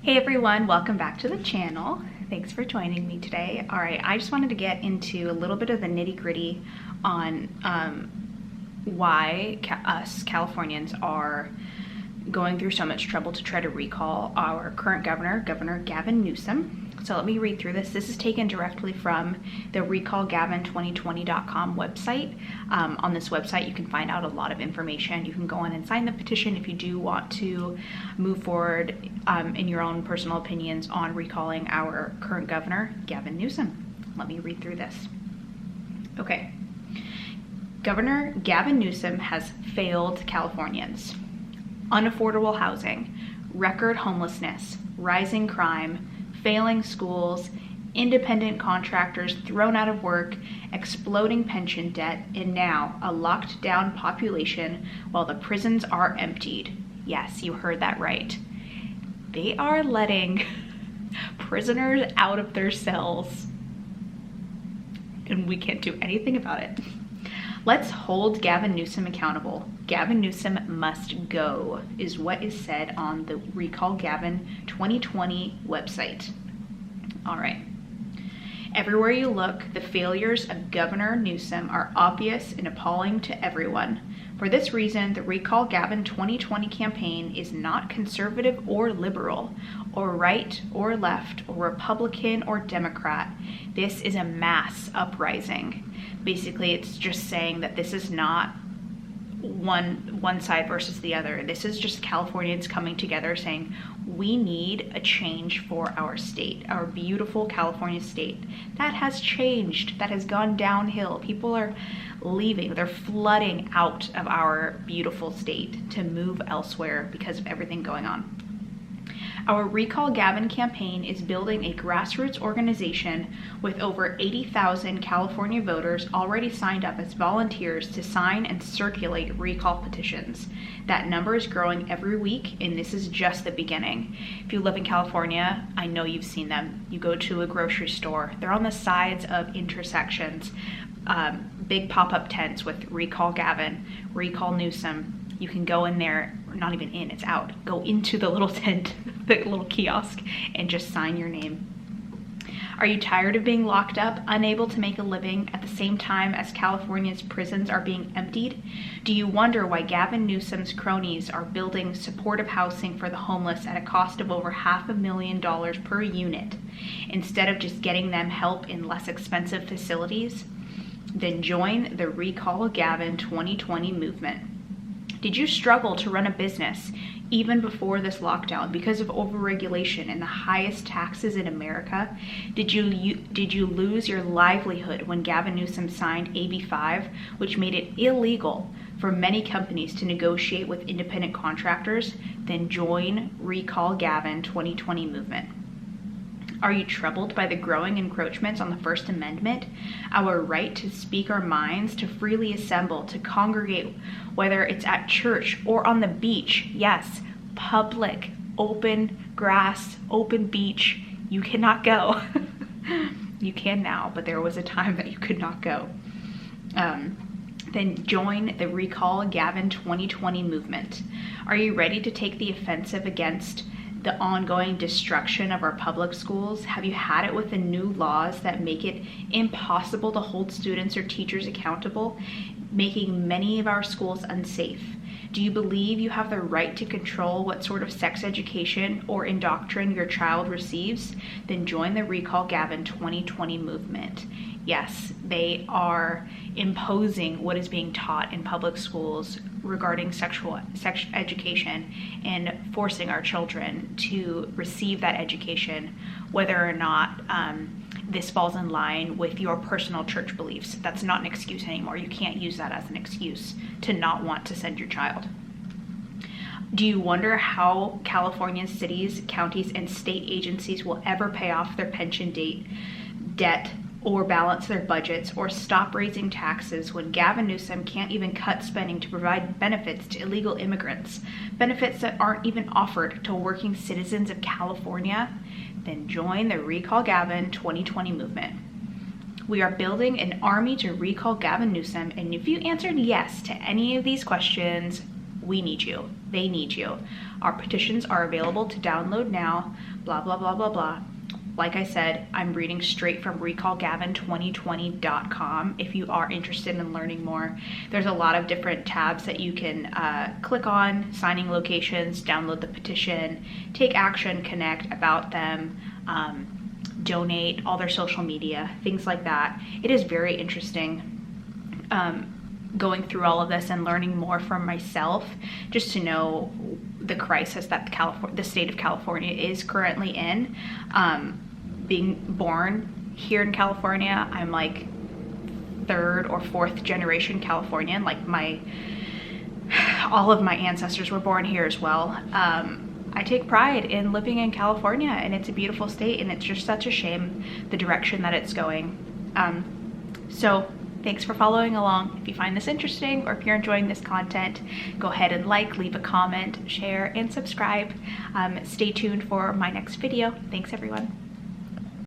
Hey everyone, welcome back to the channel. Thanks for joining me today. All right, I just wanted to get into a little bit of the nitty-gritty on why us Californians are going through so much trouble to try to recall our current governor, Governor Gavin Newsom. So let me read through this. This is taken directly from the recallgavin2020.com website. On this website, you can find out a lot of information. You can go on and sign the petition if you do want to move forward in your own personal opinions on recalling our current governor, Gavin Newsom. Let me read through this. Okay. Governor Gavin Newsom has failed Californians. Unaffordable housing, record homelessness, rising crime, failing schools, independent contractors thrown out of work, exploding pension debt, and now a locked down population while the prisons are emptied. Yes, you heard that right. They are letting prisoners out of their cells, and we can't do anything about it. Let's hold Gavin Newsom accountable. Gavin Newsom must go, is what is said on the Recall Gavin 2020 website. All right. Everywhere you look, the failures of Governor Newsom are obvious and appalling to everyone. For this reason, the Recall Gavin 2020 campaign is not conservative or liberal, or right or left, or Republican or Democrat. This is a mass uprising. Basically, it's just saying that this is not one side versus the other. This is just Californians coming together saying, we need a change for our state, our beautiful California state. That has changed. That has gone downhill. People are leaving. They're flooding out of our beautiful state to move elsewhere because of everything going on. Our Recall Gavin campaign is building a grassroots organization with over 80,000 California voters already signed up as volunteers to sign and circulate recall petitions. That number is growing every week, and this is just the beginning. If you live in California, I know you've seen them. You go to a grocery store, they're on the sides of intersections, big pop-up tents with Recall Gavin, Recall Newsom. You can go in there, not even in, it's out. Go into the little tent, the little kiosk, and just sign your name. Are you tired of being locked up, unable to make a living at the same time as California's prisons are being emptied? Do you wonder why Gavin Newsom's cronies are building supportive housing for the homeless at a cost of over $500,000 per unit, instead of just getting them help in less expensive facilities? Then join the Recall Gavin 2020 movement. Did you struggle to run a business even before this lockdown because of overregulation and the highest taxes in America? Did you lose your livelihood when Gavin Newsom signed AB 5, which made it illegal for many companies to negotiate with independent contractors? Then join Recall Gavin 2020 movement. Are you troubled by the growing encroachments on the First Amendment, our right to speak our minds, to freely assemble, to congregate, whether it's at church or on the beach? Yes, public, open grass, open beach. You cannot go. You can now, but there was a time that you could not go. Then join the Recall Gavin 2020 movement. Are you ready to take the offensive against the ongoing destruction of our public schools? Have you had it with the new laws that make it impossible to hold students or teachers accountable, making many of our schools unsafe? Do you believe you have the right to control what sort of sex education or indoctrination your child receives? Then join the Recall Gavin 2020 movement. Yes, they are imposing what is being taught in public schools regarding sex education and forcing our children to receive that education, whether or not this falls in line with your personal church beliefs. That's not an excuse anymore. You can't use that as an excuse to not want to send your child. Do you wonder how California's cities, counties, and state agencies will ever pay off their pension debt, or balance their budgets, or stop raising taxes when Gavin Newsom can't even cut spending to provide benefits to illegal immigrants, benefits that aren't even offered to working citizens of California? Then join the Recall Gavin 2020 movement. We are building an army to recall Gavin Newsom, and if you answered yes to any of these questions, We need you. They need you. Our petitions are available to download now, blah, blah, blah, blah, blah. Like I said, I'm reading straight from recallgavin2020.com. If you are interested in learning more, there's a lot of different tabs that you can click on: signing locations, download the petition, take action, connect, about them, donate, all their social media, things like that. It is very interesting going through all of this and learning more from myself, just to know the crisis that the state of California is currently in. Being born here in California, I'm like 3rd or 4th generation Californian. Like all of my ancestors were born here as well. I take pride in living in California, and it's a beautiful state, and it's just such a shame the direction that it's going. So thanks for following along. If you find this interesting, or if you're enjoying this content, go ahead and leave a comment, share, and subscribe. Stay tuned for my next video. Thanks, everyone.